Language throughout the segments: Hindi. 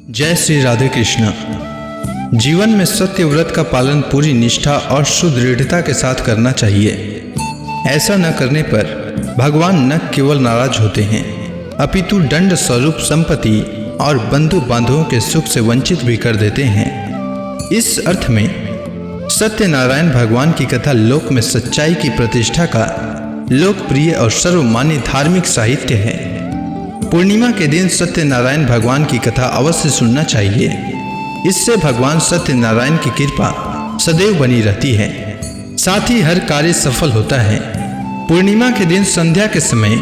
जय श्री राधे कृष्ण। जीवन में सत्य व्रत का पालन पूरी निष्ठा और सुदृढ़ता के साथ करना चाहिए। ऐसा न करने पर भगवान न केवल नाराज होते हैं अपितु दंड स्वरूप संपत्ति और बंधु बांधवों के सुख से वंचित भी कर देते हैं। इस अर्थ में सत्यनारायण भगवान की कथा लोक में सच्चाई की प्रतिष्ठा का लोकप्रिय और सर्वमान्य धार्मिक साहित्य है। पूर्णिमा के दिन सत्यनारायण भगवान की कथा अवश्य सुनना चाहिए। इससे भगवान सत्यनारायण की कृपा सदैव बनी रहती है, साथ ही हर कार्य सफल होता है। पूर्णिमा के दिन संध्या के समय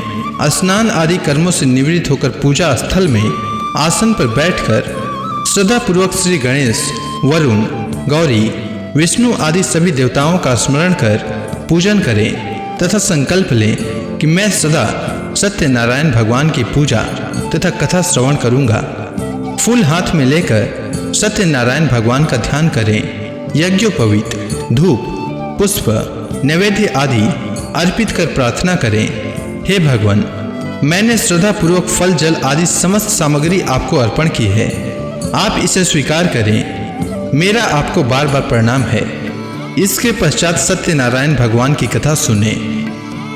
स्नान आदि कर्मों से निवृत्त होकर पूजा स्थल में आसन पर बैठकर श्रद्धापूर्वक श्री गणेश, वरुण, गौरी, विष्णु आदि सभी देवताओं का स्मरण कर पूजन करें तथा संकल्प लें कि मैं सदा सत्यनारायण भगवान की पूजा तथा कथा श्रवण करूंगा। फूल हाथ में लेकर सत्यनारायण भगवान का ध्यान करें। यज्ञोपवीत, धूप, पुष्प, नैवेद्य आदि अर्पित कर प्रार्थना करें। हे भगवान, मैंने श्रद्धापूर्वक फल जल आदि समस्त सामग्री आपको अर्पण की है, आप इसे स्वीकार करें। मेरा आपको बार बार प्रणाम है। इसके पश्चात सत्यनारायण भगवान की कथा सुने।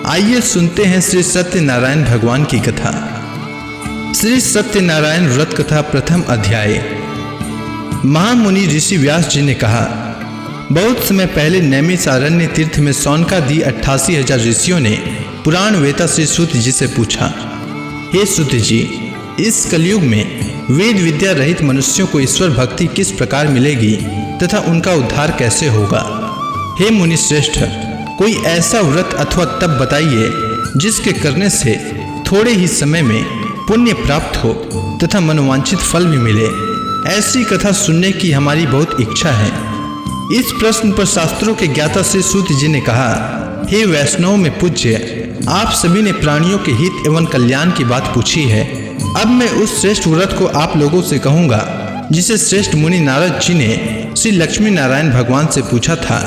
आइए सुनते हैं श्री सत्यनारायण भगवान की कथा। श्री सत्यनारायण व्रत कथा प्रथम अध्याय। महामुनि ऋषि व्यास जी ने कहा, बहुत समय पहले नैमिषारण्य तीर्थ में सौनकादि 88,000 ऋषियों ने पुराण वेता श्री सूत जी से पूछा, हे सूत जी, इस कलयुग में वेद विद्या रहित मनुष्यों को ईश्वर भक्ति किस प्रकार मिलेगी तथा उनका उद्धार कैसे होगा। हे मुनि श्रेष्ठ, कोई ऐसा व्रत अथवा तप बताइए जिसके करने से थोड़े ही समय में पुण्य प्राप्त हो तथा मनोवांछित फल भी मिले। ऐसी कथा सुनने की हमारी बहुत इच्छा है। इस प्रश्न पर शास्त्रों के ज्ञाता श्री सूत जी ने कहा, हे वैष्णव में पूज्य, आप सभी ने प्राणियों के हित एवं कल्याण की बात पूछी है। अब मैं उस श्रेष्ठ व्रत को आप लोगों से कहूँगा जिसे श्रेष्ठ मुनि नारद जी ने श्री लक्ष्मी नारायण भगवान से पूछा था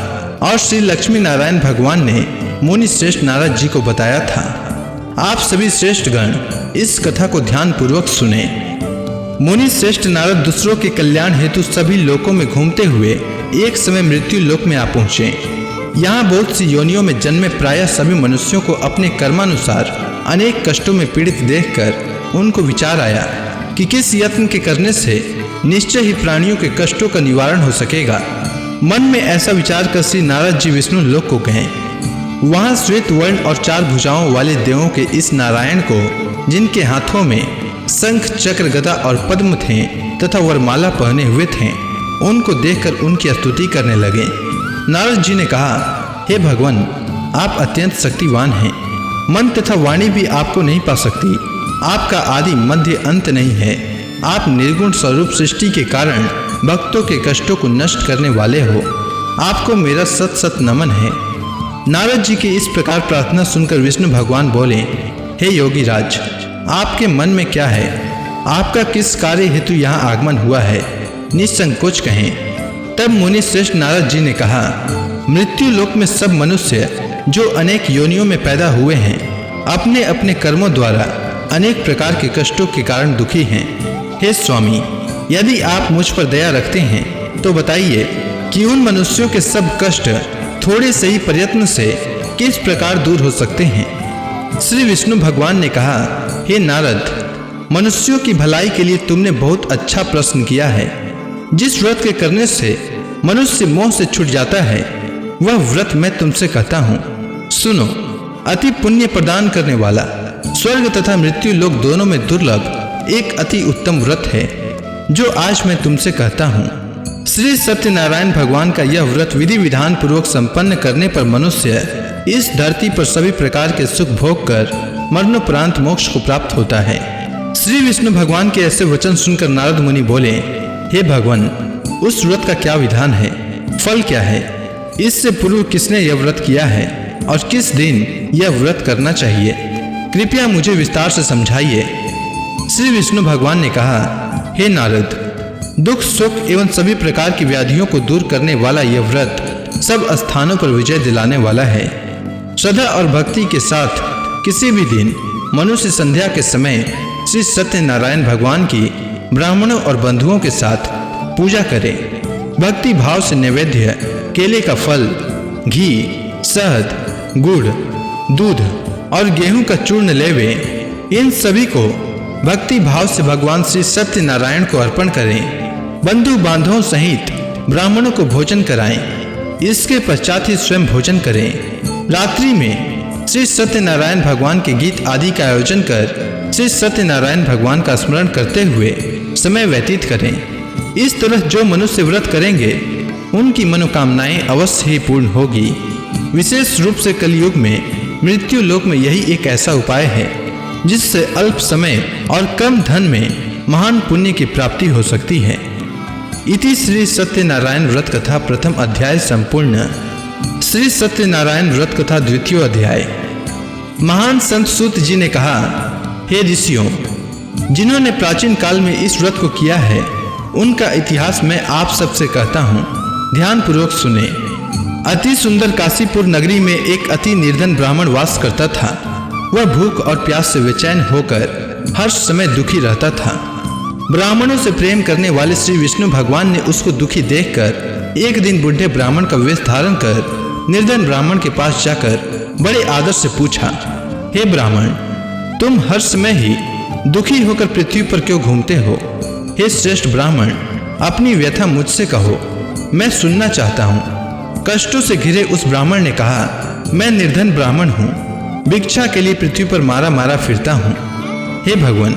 और श्री लक्ष्मी नारायण भगवान ने मुनि श्रेष्ठ नारद जी को बताया था। आप सभी श्रेष्ठ गण इस कथा को ध्यान पूर्वक सुने। मुनि श्रेष्ठ नारद दूसरों के कल्याण हेतु सभी लोकों में घूमते हुए एक समय मृत्यु लोक में आ पहुंचे। यहाँ बहुत सी योनियों में जन्मे प्रायः सभी मनुष्यों को अपने कर्मानुसार अनेक कष्टों में पीड़ित देखकर उनको विचार आया कि किस यत्न के करने से निश्चय ही प्राणियों के कष्टों का निवारण हो सकेगा। मन में ऐसा विचार कर श्री नारद जी विष्णु लोक को गए। वहां श्वेत वर्ण और 4 भुजाओं वाले देवों के इस नारायण को, जिनके हाथों में शंख, चक्र, गदा और पद्म थे तथा वरमाला पहने हुए थे, उनको देखकर उनकी स्तुति करने लगे। नारद जी ने कहा, हे भगवान, आप अत्यंत शक्तिवान हैं। मन तथा वाणी भी आपको नहीं पा सकती। आपका आदि मध्य अंत नहीं है। आप निर्गुण स्वरूप सृष्टि के कारण भक्तों के कष्टों को नष्ट करने वाले हो। आपको मेरा सत सत नमन है। नारद जी की इस प्रकार प्रार्थना सुनकर विष्णु भगवान बोले, हे योगी राज, आपके मन में क्या है? आपका किस कार्य हेतु यहाँ आगमन हुआ है? निसंकोच कहें। तब मुनि श्रेष्ठ नारद जी ने कहा, मृत्यु लोक में सब मनुष्य जो अनेक योनियों में पैदा हुए हैं, अपने अपने कर्मों द्वारा अनेक प्रकार के कष्टों के कारण दुखी हैं। हे स्वामी, यदि आप मुझ पर दया रखते हैं तो बताइए कि उन मनुष्यों के सब कष्ट थोड़े से ही प्रयत्न से किस प्रकार दूर हो सकते हैं। श्री विष्णु भगवान ने कहा, हे नारद, मनुष्यों की भलाई के लिए तुमने बहुत अच्छा प्रश्न किया है। जिस व्रत के करने से मनुष्य मोह से छूट जाता है, वह व्रत मैं तुमसे कहता हूँ। सुनो। अति पुण्य प्रदान करने वाला, स्वर्ग तथा मृत्यु लोक दोनों में दुर्लभ एक अति उत्तम व्रत है जो आज मैं तुमसे कहता हूँ। श्री सत्यनारायण भगवान का यह व्रत विधि विधान पूर्वक संपन्न करने पर मनुष्य इस धरती पर सभी प्रकार के सुख भोग कर मरणोपरांत मोक्ष को प्राप्त होता है। श्री विष्णु भगवान के ऐसे वचन सुनकर नारद मुनि बोले, हे भगवान, उस व्रत का क्या विधान है? फल क्या है? इससे पूर्व किसने यह व्रत किया है और किस दिन यह व्रत करना चाहिए? कृपया मुझे विस्तार से समझाइए। श्री विष्णु भगवान ने कहा, हे नारद, दुख, सुख एवं सभी प्रकार की व्याधियों को दूर करने वाला यह व्रत सब स्थानों पर विजय दिलाने वाला है। श्रद्धा और भक्ति के साथ किसी भी दिन मनुष्य संध्या के समय श्री सत्यनारायण भगवान की ब्राह्मणों और बंधुओं के साथ पूजा करे। भक्ति भाव से नैवेद्य केले का फल, घी, शहद, गुड़, दूध और गेहूं का चूर्ण लेवे। इन सभी को भक्ति भाव से भगवान श्री सत्यनारायण को अर्पण करें। बंधु बांधवों सहित ब्राह्मणों को भोजन कराएं। इसके पश्चात ही स्वयं भोजन करें। रात्रि में श्री सत्यनारायण भगवान के गीत आदि का आयोजन कर श्री सत्यनारायण भगवान का स्मरण करते हुए समय व्यतीत करें। इस तरह जो मनुष्य व्रत करेंगे उनकी मनोकामनाएं अवश्य ही पूर्ण होगी। विशेष रूप से कलयुग में मृत्यु लोक में यही एक ऐसा उपाय है जिससे अल्प समय और कम धन में महान पुण्य की प्राप्ति हो सकती है। इति श्री सत्यनारायण व्रत कथा प्रथम अध्याय संपूर्ण। श्री सत्यनारायण व्रत कथा द्वितीय अध्याय। महान संत सूत जी ने कहा, हे ऋषियों, जिन्होंने प्राचीन काल में इस व्रत को किया है उनका इतिहास मैं आप सबसे कहता हूँ, ध्यान पूर्वक सुने। अति सुंदर काशीपुर नगरी में एक अति निर्धन ब्राह्मण वास करता था। वह भूख और प्यास से बेचैन होकर हर समय दुखी रहता था। ब्राह्मणों से प्रेम करने वाले श्री विष्णु भगवान ने उसको दुखी देखकर एक दिन बुढ़े ब्राह्मण का वेश धारण कर निर्धन ब्राह्मण के पास जाकर बड़े आदर से पूछा, हे ब्राह्मण, तुम हर समय ही दुखी होकर पृथ्वी पर क्यों घूमते हो? हे श्रेष्ठ ब्राह्मण, अपनी व्यथा मुझसे कहो, मैं सुनना चाहता हूँ। कष्टों से घिरे उस ब्राह्मण ने कहा, मैं निर्धन ब्राह्मण हूँ, भिक्षा के लिए पृथ्वी पर मारा मारा फिरता हूँ। हे भगवान,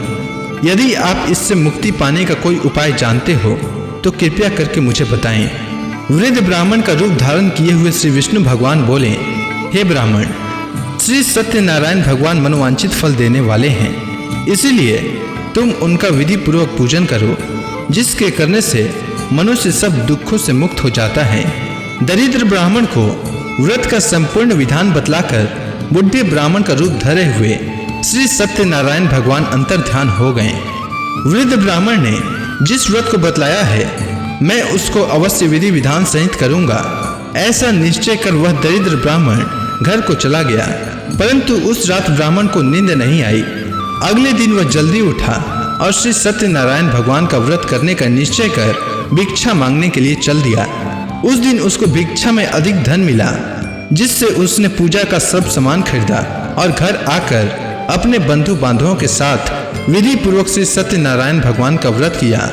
यदि आप इससे मुक्ति पाने का कोई उपाय जानते हो तो कृपया करके मुझे बताएं। वृद्ध ब्राह्मण का रूप धारण किए हुए श्री विष्णु भगवान बोले, हे ब्राह्मण, श्री सत्यनारायण भगवान मनोवांछित फल देने वाले हैं, इसीलिए तुम उनका विधि पूर्वक पूजन करो, जिसके करने से मनुष्य सब दुखों से मुक्त हो जाता है। दरिद्र ब्राह्मण को व्रत का संपूर्ण विधान बतलाकर बुढ़े ब्राह्मण का रूप धरे हुए श्री सत्यनारायण भगवान अंतर्ध्यान हो गए। वृद्ध ब्राह्मण ने जिस व्रत को बतलाया है मैं उसको अवश्य विधि विधान सहित करूंगा, ऐसा निश्चय कर वह दरिद्र ब्राह्मण घर को चला गया। परंतु उस रात ब्राह्मण को नींद नहीं आई। अगले दिन वह जल्दी उठा और श्री सत्यनारायण भगवान का व्रत करने का निश्चय कर भिक्षा मांगने के लिए चल दिया। उस दिन उसको भिक्षा में अधिक धन मिला, जिससे उसने पूजा का सब सामान खरीदा और घर आकर अपने बंधु बांधवों के साथ विधि पूर्वक श्री सत्यनारायण भगवान का व्रत किया।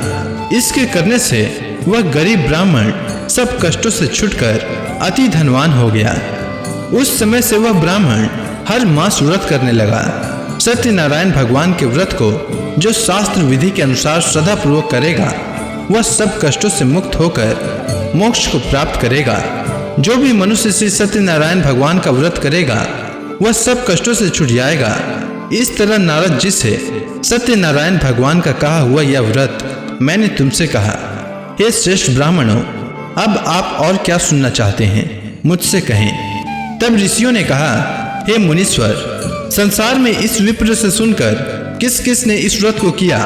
इसके करने से वह गरीब ब्राह्मण सब कष्टों से छुटकर अति धनवान हो गया। उस समय से वह ब्राह्मण हर मास व्रत करने लगा। सत्यनारायण भगवान के व्रत को जो शास्त्र विधि के अनुसार श्रद्धा पूर्वक करेगा वह सब कष्टों से मुक्त होकर मोक्ष को प्राप्त करेगा। जो भी मनुष्य श्री सत्यनारायण भगवान का व्रत करेगा वह सब कष्टों से छूट जाएगा। इस तरह नारद जी से सत्यनारायण भगवान का कहा हुआ यह व्रत मैंने तुमसे कहा। हे श्रेष्ठ ब्राह्मणों, अब आप और क्या सुनना चाहते हैं, मुझसे कहें। तब ऋषियों ने कहा, हे मुनीश्वर, संसार में इस विप्र से सुनकर किस किस ने इस व्रत को किया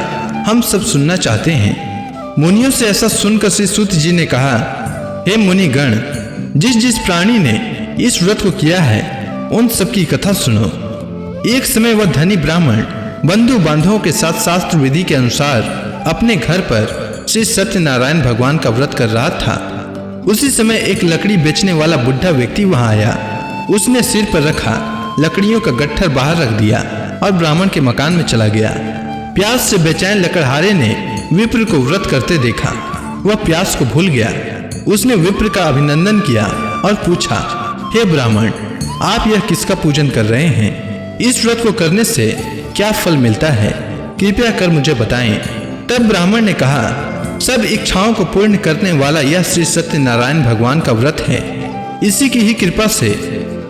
हम सब सुनना चाहते हैं। मुनियों से ऐसा सुनकर श्री सूत जी ने कहा, हे मुनिगण, जिस जिस प्राणी ने इस व्रत को किया है उन सब की कथा सुनो। एक समय वह धनी ब्राह्मण बंधु बांधवों के साथ शास्त्र विधि के अनुसार अपने घर पर श्री सत्यनारायण भगवान का व्रत कर रहा था। उसी समय एक लकड़ी बेचने वाला बुढ़ा व्यक्ति वहां आया। उसने सिर पर रखा लकड़ियों का गट्ठर बाहर रख दिया और ब्राह्मण के मकान में चला गया। प्यास से बेचैन लकड़हारे ने विप्र को व्रत करते देखा। वह प्यास को भूल गया। उसने विप्र का अभिनंदन किया और पूछा, हे ब्राह्मण, आप यह किसका पूजन कर रहे हैं? इस व्रत को करने से क्या फल मिलता है, कृपया कर मुझे बताएं। तब ब्राह्मण ने कहा, सब इच्छाओं को पूर्ण करने वाला यह श्री सत्यनारायण भगवान का व्रत है। इसी की ही कृपा से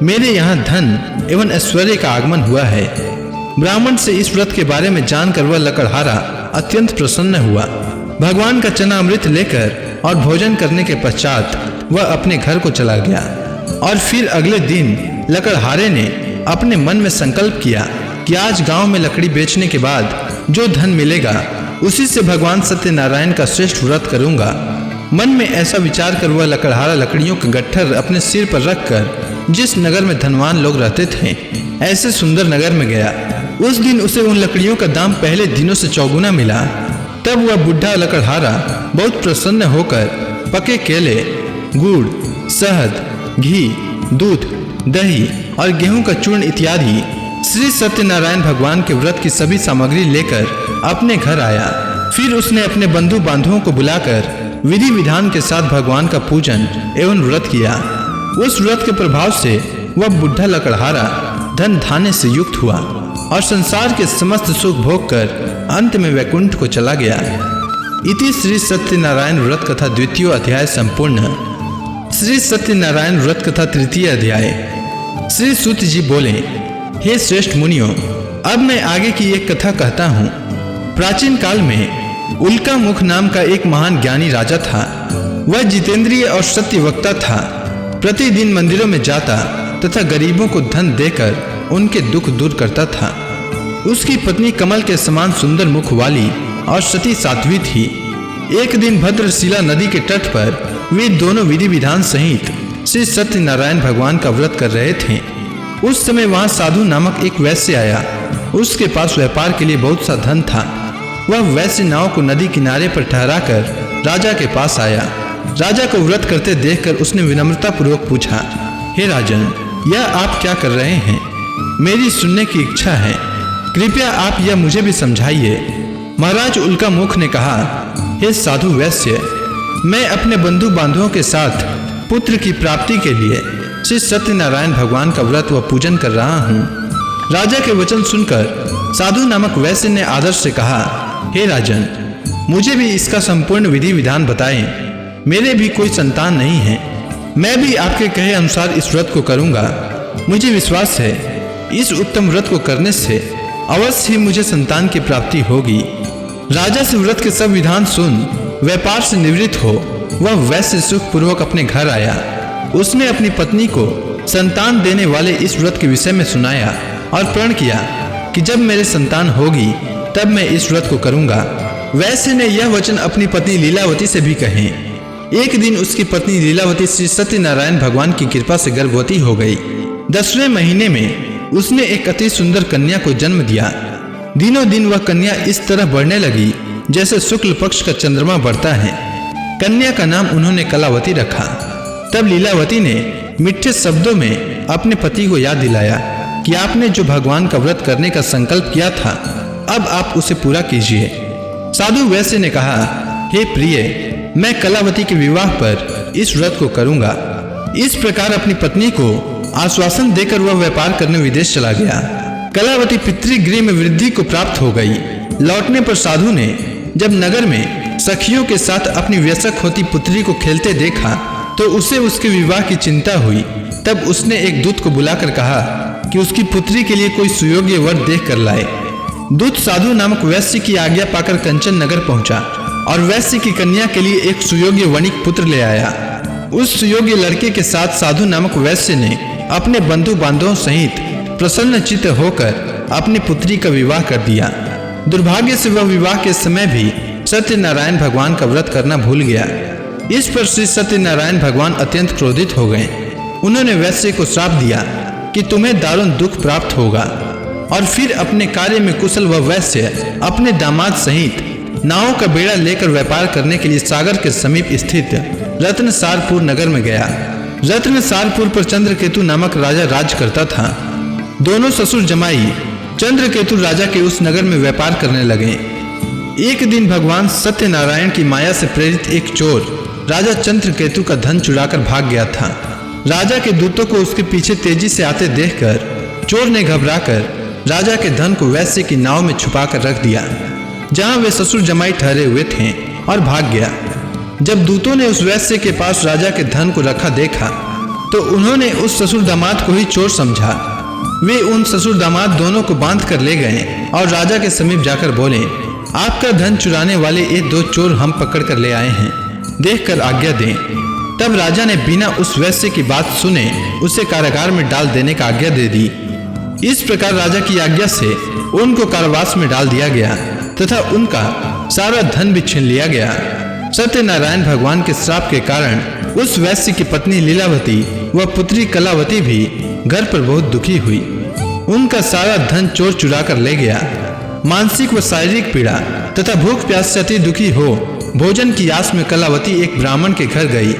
मेरे यहाँ धन एवं ऐश्वर्य का आगमन हुआ है। ब्राह्मण से इस व्रत के बारे में जानकर वह लकड़हारा अत्यंत प्रसन्न हुआ। भगवान का चना अमृत लेकर और भोजन करने के पश्चात वह अपने घर को चला गया। और फिर अगले दिन लकड़हारे ने अपने मन में संकल्प किया कि आज गांव में लकड़ी बेचने के बाद जो धन मिलेगा उसी से भगवान सत्यनारायण का श्रेष्ठ व्रत करूंगा। मन में ऐसा विचार कर वह लकड़हारा लकड़ियों का गट्ठर अपने सिर पर रखकर जिस नगर में धनवान लोग रहते थे ऐसे सुंदर नगर में गया। उस दिन उसे उन लकड़ियों का दाम पहले दिनों से चौगुना मिला। तब वह बुढ़ा लकड़हारा बहुत प्रसन्न होकर पके केले, गुड़, शहद, घी, दूध, दही और गेहूं का चूर्ण इत्यादि श्री सत्यनारायण भगवान के व्रत की सभी सामग्री लेकर अपने घर आया। फिर उसने अपने बंधु बांधवों को बुलाकर विधि विधान के साथ भगवान का पूजन एवं व्रत किया। उस व्रत के प्रभाव से वह बुढ़ा लकड़हारा धन धान्य से युक्त हुआ और संसार के समस्त सुख भोग कर अंत में वैकुंठ को चला गया। इति श्री सत्यनारायण व्रत कथा द्वितीय अध्याय संपूर्ण। श्री सत्यनारायण व्रत कथा तृतीय अध्याय। श्री सूत जी बोले, हे श्रेष्ठ मुनियों, अब मैं आगे की एक कथा कहता हूँ। प्राचीन काल में उल्का मुख नाम का एक महान ज्ञानी राजा था। वह जितेंद्रिय और सत्य वक्ता था। प्रतिदिन मंदिरों में जाता तथा गरीबों को धन देकर उनके दुख दूर करता था। उसकी पत्नी कमल के समान सुंदर मुख वाली और सती साध्वी थी। एक दिन भद्रशिला नदी के तट पर वे दोनों विधि विधान सहित श्री सत्यनारायण भगवान का व्रत कर रहे थे। उस समय वहां साधु नामक एक वैश्य आया। उसके पास व्यापार के लिए बहुत सा धन था। वह वैश्य नाव को नदी किनारे पर ठहरा कर राजा के पास आया। राजा को व्रत करते देखकर उसने विनम्रता पूर्वक पूछा, हे राजन, यह आप क्या कर रहे हैं? मेरी सुनने की इच्छा है, कृपया आप यह मुझे भी समझाइए। महाराज उल्का मुख ने कहा, हे साधु वैश्य, मैं अपने बंधु बांधवों के साथ पुत्र की प्राप्ति के लिए श्री सत्यनारायण भगवान का व्रत व पूजन कर रहा हूँ। राजा के वचन सुनकर साधु नामक वैश्य ने आदर से कहा, हे राजन, मुझे भी इसका संपूर्ण विधि विधान बताएं। मेरे भी कोई संतान नहीं है। मैं भी आपके कहे अनुसार इस व्रत को करूंगा। मुझे विश्वास है इस उत्तम व्रत को करने से अवश्य ही मुझे संतान की प्राप्ति होगी। राजा से व्रत के सब विधान सुन व्यापार से निवृत्त हो वह वैश्य सुखपूर्वक अपने घर आया। उसने अपनी पत्नी को संतान देने वाले इस व्रत के विषय में सुनाया और प्रण किया कि जब मेरे संतान होगी तब मैं इस व्रत को करूंगा। वैश्य ने यह वचन अपनी पत्नी लीलावती से भी कहे। एक दिन उसकी पत्नी लीलावती श्री सत्यनारायण भगवान की कृपा से गर्भवती हो गई। 10वें महीने में उसने एक अति सुंदर कन्या को जन्म दिया। दिनों दिन वह कन्या इस तरह बढ़ने लगी जैसे शुक्ल पक्ष का चंद्रमा बढ़ता है। कन्या का नाम उन्होंने कलावती रखा। तब लीलावती ने मीठे शब्दों में अपने पति को याद दिलाया कि आपने जो भगवान का व्रत करने का संकल्प किया था, अब आप उसे पूरा कीजिए। साधु वैश्य ने कहा, हे प्रिय, मैं कलावती के विवाह पर इस व्रत को करूंगा। इस प्रकार अपनी पत्नी को आश्वासन देकर वह व्यापार करने विदेश चला गया। कलावती पितृगृह में वृद्धि को प्राप्त हो गई। लौटने पर साधु ने जब नगर में सखियों के साथ अपनी व्यसक होती पुत्री को खेलते देखा तो उसे उसके विवाह की चिंता हुई। तब उसने एक दूत को बुलाकर कहा कि उसकी पुत्री के लिए कोई सुयोग्य वर देख कर लाए। दूत साधु नामक वैश्य की आज्ञा पाकर कंचन नगर पहुंचा और वैश्य की कन्या के लिए एक सुयोग्य वणिक पुत्र ले आया। उस सुयोग्य लड़के के साथ साधु नामक वैश्य ने अपने बंधु बांधवों सहित प्रसन्न चित्त होकर अपनी पुत्री का विवाह कर दिया। दुर्भाग्य से वह विवाह के समय भी सत्यनारायण भगवान का व्रत करना भूल गया। इस पर श्री सत्यनारायण भगवान अत्यंत क्रोधित हो गए। उन्होंने वैश्य को श्राप दिया कि तुम्हें दारुण दुख प्राप्त होगा। और फिर अपने कार्य में कुशल वह वैश्य अपने दामाद सहित नावों का बेड़ा लेकर व्यापार करने के लिए सागर के समीप स्थित रत्नसारपुर नगर में गया। रत्नसारपुर पर चंद्रकेतु नामक राजा राज करता था। दोनों ससुर जमाई चंद्रकेतु राजा के उस नगर में व्यापार करने लगे। एक दिन भगवान सत्यनारायण की माया से प्रेरित एक चोर राजा चंद्रकेतु का धन चुराकर भाग गया था। राजा के दूतों को उसके पीछे तेजी से आते देखकर चोर ने घबराकर राजा के धन को वैश्य की नाव में छुपाकर रख दिया, जहां वे ससुर जमाई ठहरे हुए थे, और भाग गया। जब दूतों ने उस वैश्य के पास राजा के धन को रखा देखा तो उन्होंने उस ससुर दामाद को ही चोर समझा। वे उन ससुर दामाद दोनों को बांध कर ले गए और राजा के समीप जाकर बोले, आपका धन चुराने वाले ये दो चोर हम पकड़ कर ले आए हैं, देखकर आज्ञा दें। तब राजा ने बिना उस वैश्य की बात सुने उसे कारागार में डाल देने का आज्ञा दे दी। इस प्रकार राजा की आज्ञा से उनको कारावास में डाल दिया गया तथा उनका सारा धन भी छीन लिया गया। सत्यनारायण भगवान के श्राप के कारण उस वैश्य की पत्नी लीलावती व पुत्री कलावती भी घर पर बहुत दुखी हुई। उनका सारा धन चोर चुरा कर ले गया। मानसिक व शारीरिक पीड़ा तथा भूख प्यास से अति दुखी हो भोजन की आस में कलावती एक ब्राह्मण के घर गई।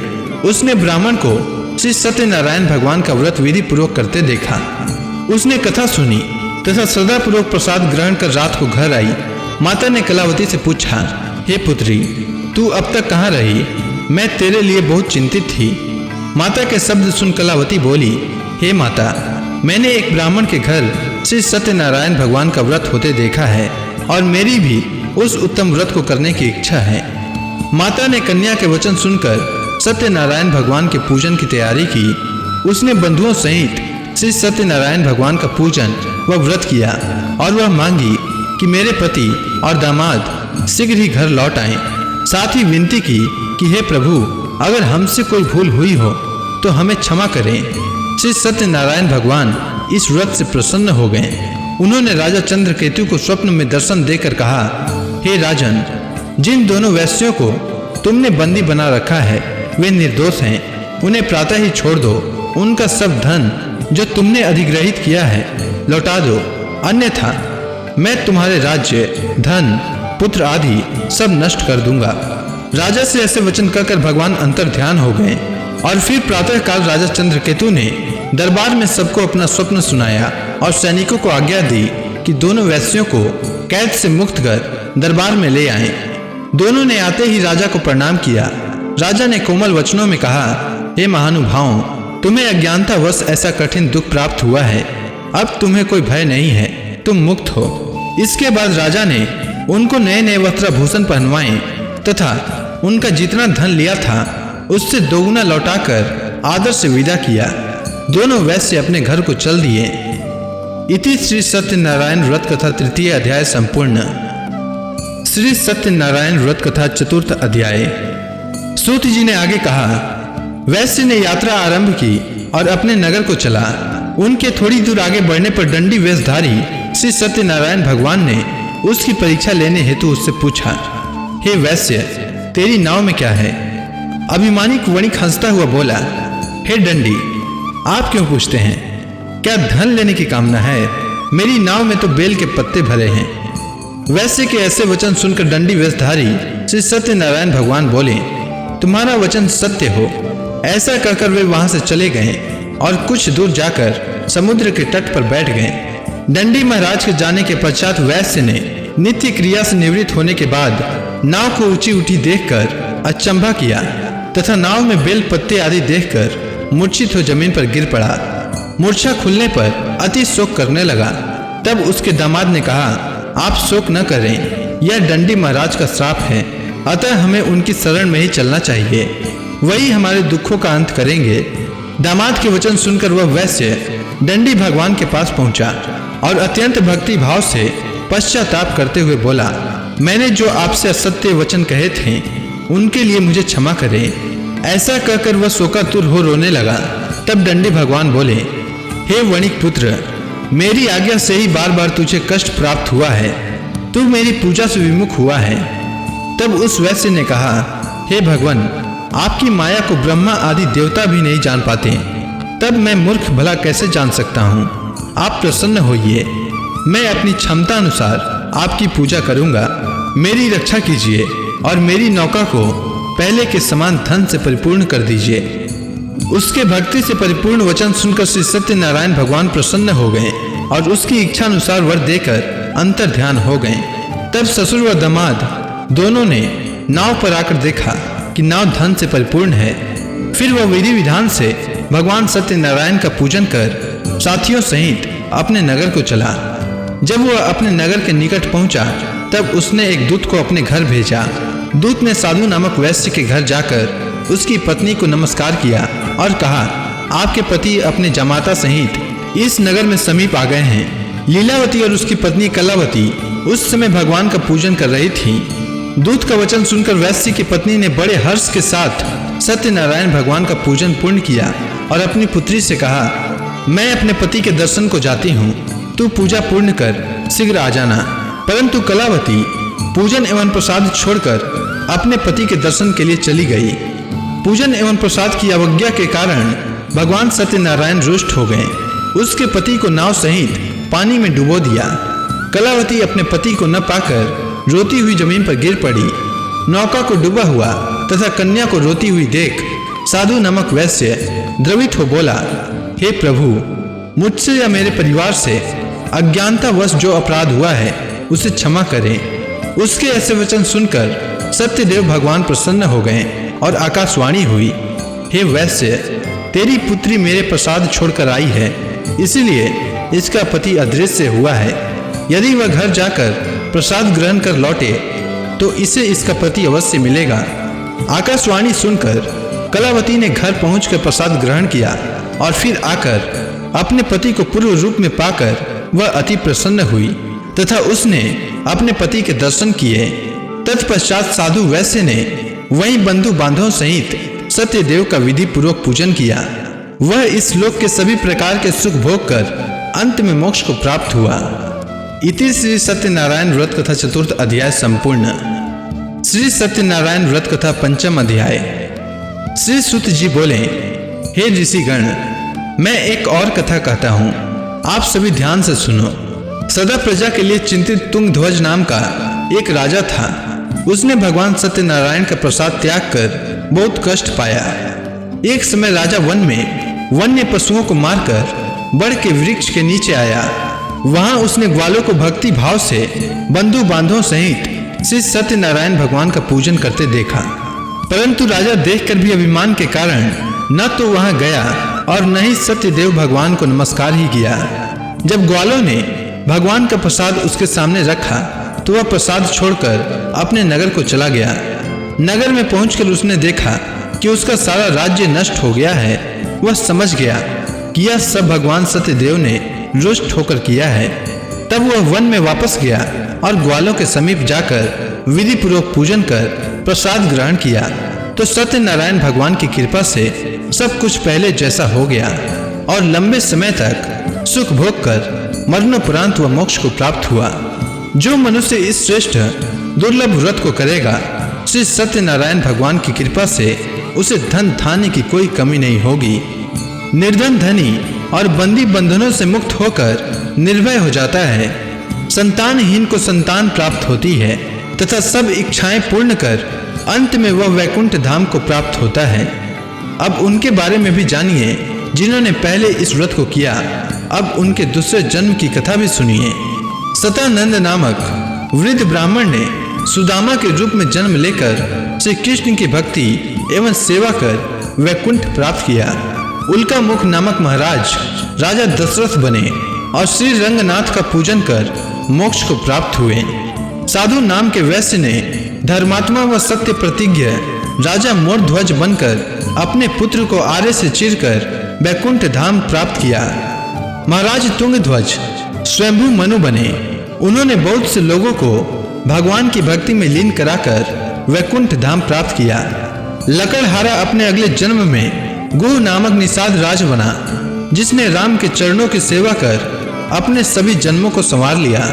उसने ब्राह्मण को श्री सत्यनारायण भगवान का व्रत विधि पूर्वक करते देखा। उसने कथा सुनी तथा श्रद्धा पूर्वक प्रसाद ग्रहण कर रात को घर आई। माता ने कलावती से पूछा, हे पुत्री, तू अब तक कहाँ रही? मैं तेरे लिए बहुत चिंतित थी। माता के शब्द सुन कलावती बोली, हे माता, मैंने एक ब्राह्मण के घर श्री सत्यनारायण भगवान का व्रत होते देखा है और मेरी भी उस उत्तम व्रत को करने की इच्छा है। माता ने कन्या के वचन सुनकर सत्यनारायण भगवान के पूजन की तैयारी की। उसने बंधुओं सहित श्री सत्यनारायण भगवान का पूजन व व्रत किया और वह मांगी कि मेरे पति और दामाद शीघ्र ही घर लौट आएं। साथ ही विनती की कि हे प्रभु, अगर हमसे कोई भूल हुई हो तो हमें क्षमा करें। श्री सत्यनारायण भगवान इस व्रत से प्रसन्न हो गए। उन्होंने राजा चंद्रकेतु को स्वप्न में दर्शन देकर कहा, हे राजन, जिन दोनों वैश्यों को तुमने बंदी बना रखा है वे निर्दोष हैं। उन्हें प्रातः ही छोड़ दो। उनका सब धन जो तुमने अधिग्रहित किया है लौटा दो, अन्यथा मैं तुम्हारे राज्य, धन, पुत्र आदि सब नष्ट कर दूंगा। राजा से ऐसे वचन कहकर भगवान अंतर ध्यान हो गए और फिर प्रातः काल राजा चंद्रकेतु ने दरबार में सबको अपना स्वप्न सुनाया और सैनिकों को आज्ञा दी कि दोनों वैश्यों को कैद से मुक्त कर दरबार में ले आएं। दोनों ने आते ही राजा को प्रणाम किया। राजा ने कोमल वचनों में कहा, हे महानुभावों, तुम्हें अज्ञानतावश ऐसा कठिन दुख प्राप्त हुआ है। अब तुम्हें कोई भय नहीं है, तुम मुक्त हो। इसके बाद राजा ने उनको नए नए वस्त्राभूषण पहनवाए तथा उनका जितना धन लिया था उससे दोगुना लौटाकर आदर से विदा किया। दोनों वैश्य अपने घर को चल दिए। इति श्री सत्यनारायण व्रत कथा तृतीय अध्याय संपूर्ण। श्री सत्यनारायण व्रत कथा चतुर्थ अध्याय। सूत जी ने आगे कहा, वैश्य ने यात्रा आरंभ की और अपने नगर को चला। उनके थोड़ी दूर आगे बढ़ने पर दंडी वेशधारी श्री सत्यनारायण भगवान ने उसकी परीक्षा लेने हेतु उससे पूछा, हे वैश्य, तेरी नाव में क्या है? अभिमानी वणिक हंसता हुआ बोला, हे दंडी, आप क्यों पूछते हैं? क्या धन लेने की कामना है? मेरी नाव में तो बेल के पत्ते भरे हैं। वैश्य के ऐसे वचन सुनकर दंडी वेशधारी श्री सत्यनारायण भगवान बोले, तुम्हारा वचन सत्य हो। ऐसा कहकर वे वहां से चले गए और कुछ दूर जाकर समुद्र के तट पर बैठ गए। दंडी महाराज के जाने के पश्चात वैश्य ने नित्य क्रिया से निवृत्त होने के बाद नाव को ऊंची उठी देखकर अचंभा किया तथा नाव में बेल पत्ते आदि देखकर मूर्छित हो जमीन पर गिर पड़ा। मूर्छा खुलने पर अति शोक करने लगा। तब उसके दामाद ने कहा, आप शोक न करें, यह दंडी महाराज का श्राप है, अतः हमें उनकी शरण में ही चलना चाहिए, वही हमारे दुखों का अंत करेंगे। दामाद के वचन सुनकर वह वैश्य दंडी भगवान के पास पहुंचा और अत्यंत भक्ति भाव से पश्चाताप करते हुए बोला, मैंने जो आपसे असत्य वचन कहे थे उनके लिए मुझे क्षमा करें। ऐसा कहकर वह शोकातुर हो रोने लगा। तब दंडी भगवान बोले, हे वणिक पुत्र, मेरी आज्ञा से ही बार बार तुझे कष्ट प्राप्त हुआ है, तू मेरी पूजा से विमुख हुआ है। तब उस वैश्य ने कहा, हे भगवान, आपकी माया को ब्रह्मा आदि देवता भी नहीं जान पाते, तब मैं मूर्ख भला कैसे जान सकता हूँ? आप प्रसन्न होइए, मैं अपनी क्षमता अनुसार आपकी पूजा करूँगा। मेरी रक्षा कीजिए और मेरी नौका को पहले के समान धन से परिपूर्ण कर दीजिए। उसके भक्ति से परिपूर्ण वचन सुनकर श्री सत्यनारायण भगवान प्रसन्न हो गए और उसकी इच्छा अनुसार वर देकर अंतर ध्यान हो गए। तब ससुर व दामाद दोनों ने नाव पर आकर देखा कि नाव धन से परिपूर्ण है। फिर वह विधि विधान से भगवान सत्यनारायण का पूजन कर साथियों सहित अपने नगर को चला। जब वह अपने नगर के निकट पहुंचा तब उसने एक दूत को अपने घर भेजा। दूत ने साधु नामक वैश्य के घर जाकर उसकी पत्नी को नमस्कार किया और कहा, आपके पति अपने जमाता सहित इस नगर में समीप आ गए हैं। लीलावती और उसकी पत्नी कलावती उस समय भगवान का पूजन कर रही थी। दूत का वचन सुनकर वैश्य की पत्नी ने बड़े हर्ष के साथ सत्यनारायण भगवान का पूजन पूर्ण किया और अपनी पुत्री से कहा, मैं अपने पति के दर्शन को जाती हूँ, तू पूजा पूर्ण कर शीघ्र आ जाना। परंतु कलावती पूजन एवं प्रसाद छोड़कर अपने पति के दर्शन के लिए चली गई। पूजन एवं प्रसाद की अवज्ञा के कारण भगवान सत्यनारायण रुष्ट हो गए। उसके पति को नाव सहित पानी में डुबो दिया। कलावती अपने पति को न पाकर रोती हुई जमीन पर गिर पड़ी। नौका को डूबा हुआ तथा कन्या को रोती हुई देख साधु नामक वैश्य द्रवित हो बोला, हे प्रभु, मुझसे या मेरे परिवार से अज्ञानतावश जो अपराध हुआ है उसे क्षमा करें। उसके ऐसे वचन सुनकर सत्यदेव भगवान प्रसन्न हो गए और आकाशवाणी हुई, हे वैश्य, तेरी पुत्री मेरे प्रसाद छोड़कर आई है, इसीलिए इसका पति अदृश्य हुआ है। यदि वह घर जाकर प्रसाद ग्रहण कर लौटे तो इसे इसका पति अवश्य मिलेगा। आकाशवाणी सुनकर कलावती ने घर पहुंचकर प्रसाद ग्रहण किया और फिर आकर अपने पति को पूर्व रूप में पाकर वह अति प्रसन्न हुई तथा उसने अपने पति के दर्शन किए। तत्पश्चात साधु वैश्य ने वहीं बंधु बांधवों सहित सत्यदेव का विधि पूर्वक पूजन किया। वह इस लोक के सभी प्रकार के सुख भोग कर अंत में मोक्ष को प्राप्त हुआ। इति श्री सत्यनारायण व्रत कथा चतुर्थ अध्याय संपूर्ण। श्री सत्यनारायण व्रत कथा पंचम अध्याय। श्री सुत जी बोले, हे ऋषिगण, मैं एक और कथा कहता हूँ, आप सभी ध्यान से सुनो। सदा प्रजा के लिए चिंतित तुंगध्वज नाम का एक राजा था। उसने भगवान सत्यनारायण का प्रसाद त्याग कर बहुत कष्ट पाया। एक समय राजा वन में वन्य पशुओं को मारकर बड़ के वृक्ष के नीचे आया। वहां उसने ग्वालों को भक्ति भाव से बंधु बांधवों सहित श्री सत्यनारायण भगवान का पूजन करते देखा। परंतु राजा देखकर भी अभिमान के कारण न तो वहां गया और न ही सत्यदेव भगवान को नमस्कार ही किया। जब ग्वालों ने भगवान का प्रसाद उसके सामने रखा तो वह प्रसाद छोड़कर अपने नगर को चला गया। नगर में पहुंचकर उसने देखा कि उसका सारा राज्य नष्ट हो गया है। वह समझ गया कि यह सब भगवान सत्यदेव ने रुष्ट होकर किया है। तब वह वन में वापस गया और ग्वालों के समीप जाकर विधि पूर्वक पूजन कर प्रसाद ग्रहण किया तो सत्यनारायण भगवान की कृपा से सब कुछ पहले जैसा हो गया और लंबे समय तक सुख भोग कर मरणोपरांत वह मोक्ष को प्राप्त हुआ। जो मनुष्य इस श्रेष्ठ दुर्लभ व्रत को करेगा, श्री सत्यनारायण भगवान की कृपा से उसे धन धान्य की कोई कमी नहीं होगी। निर्धन धनी और बंदी बंधनों से मुक्त होकर निर्भय हो जाता है। संतानहीन को संतान प्राप्त होती है तथा सब इच्छाएं पूर्ण कर अंत में वह वैकुंठ धाम को प्राप्त होता है। अब उनके बारे में भी जानिए जिन्होंने पहले इस व्रत को किया। अब उनके दूसरे जन्म की कथा भी सुनिए। सतानंद नामक वृद्ध ब्राह्मण ने सुदामा के रूप में जन्म लेकर श्री कृष्ण की भक्ति एवं सेवा कर वैकुंठ प्राप्त किया। उल्का मुख नामक महाराज राजा दशरथ बने और श्री रंगनाथ का पूजन कर मोक्ष को प्राप्त हुए। साधु नाम के वैश्य ने धर्मात्मा व सत्य प्रतिज्ञ राजा मोरध्वज बनकर अपने पुत्र को आरे से चीरकर वैकुंठ धाम प्राप्त किया। महाराज तुंगध्वज स्वयंभू मनु बने। उन्होंने बहुत से लोगों को भगवान की भक्ति में लीन कराकर वैकुंठ धाम प्राप्त किया। लकड़हारा अपने अगले जन्म में गुह नामक निषाद राज बना, जिसने राम के चरणों की सेवा कर अपने सभी जन्मों को संवार लिया।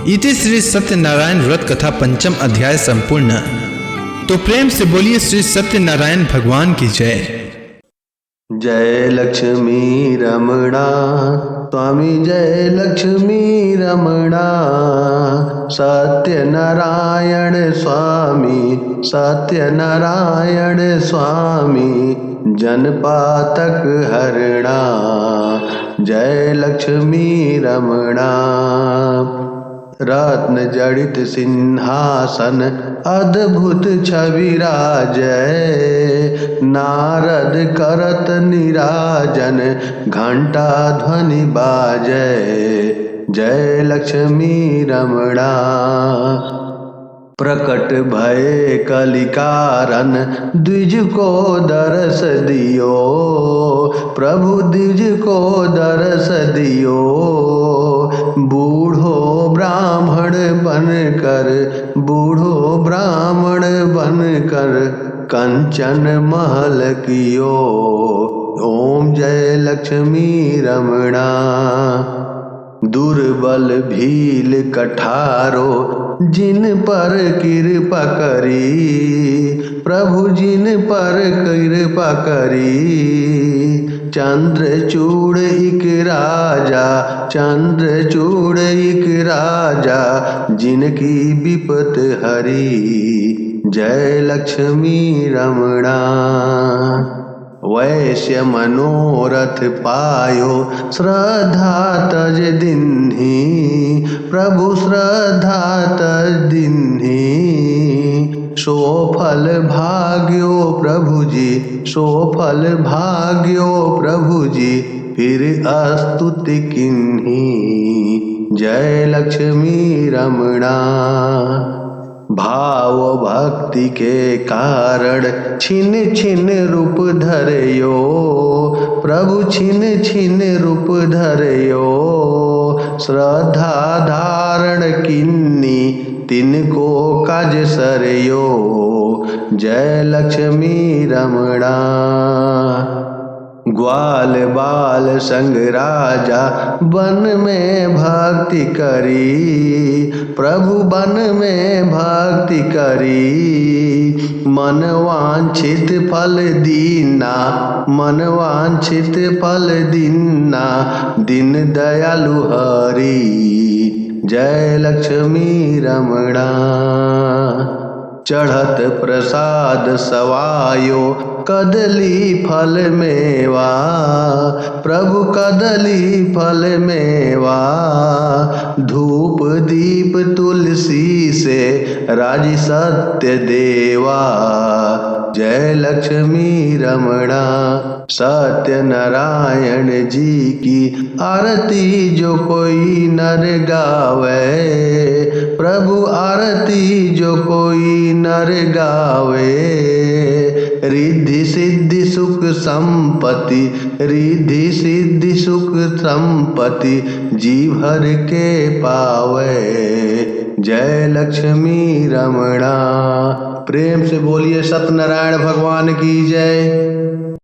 इति श्री सत्यनारायण व्रत कथा पंचम अध्याय संपूर्ण। तो प्रेम से बोलिए श्री सत्यनारायण भगवान की जय। जय लक्ष्मी रमणा स्वामी, जय लक्ष्मी रमणा। सत्यनारायण स्वामी, सत्यनारायण स्वामी, जनपातक हरणा। जय लक्ष्मी रमणा। रत्न जड़ित सिंहासन अद्भुत छवि राजय। नारद करत निराजन घंटा ध्वनि बाजय। जय लक्ष्मी रमणा। प्रकट भय कलिकारन द्विज को दरस दियो। प्रभु द्विज को दरस दियो। बूढ़ो ब्राह्मण बनकर, बूढ़ो ब्राह्मण बनकर कंचन महल कियो। ओम जय लक्ष्मी रमणा। दुर्बल भील कठारो जिन पर कृपा करी। प्रभु जिन पर कृपा करी। चंद्रचूड़ एक राजा, चंद्रचूड़ एक राजा, जिनकी विपत हरी, जय लक्ष्मी रमणा। वैश्य मनोरथ पायो, श्रद्धा तज दिन्हि, प्रभु श्रद्धा तज दिन्हि। सो फल भाग्यो प्रभु जी, सो फल भाग्यो प्रभु जी, फिर स्तुति किन्हि, जय लक्ष्मी रमणा। भाव भक्ति के कारण छिन छिन रूप धरयो, प्रभु छिन छिन रूप धरयो। श्रद्धा धारण किन्नी, तिनको काज सरयो, जय लक्ष्मी रमणा। ग्वाल बाल संग राजा, वन में भक्ति करी, प्रभु वन में भक्ति करी। मन वांछित फल दीना, मन वांछित फल दीना, दीन दयालु हरि, जय लक्ष्मी रमणा। चढ़त प्रसाद सवायो, कदली फल मेवा, प्रभु कदली फल मेवा। धूप दीप तुलसी से, राजी सत्य देवा, जय लक्ष्मी रमणा। सत्य नारायण जी की आरती जो कोई नर गावे, प्रभु आरती जो कोई नर गावे। रिद्धि सिद्धि सुख संपत्ति, रिद्धि सिद्धि सुख संपत्ति, जी भर के पावे, जय लक्ष्मी रमणा। प्रेम से बोलिए सत्यनारायण भगवान की जय।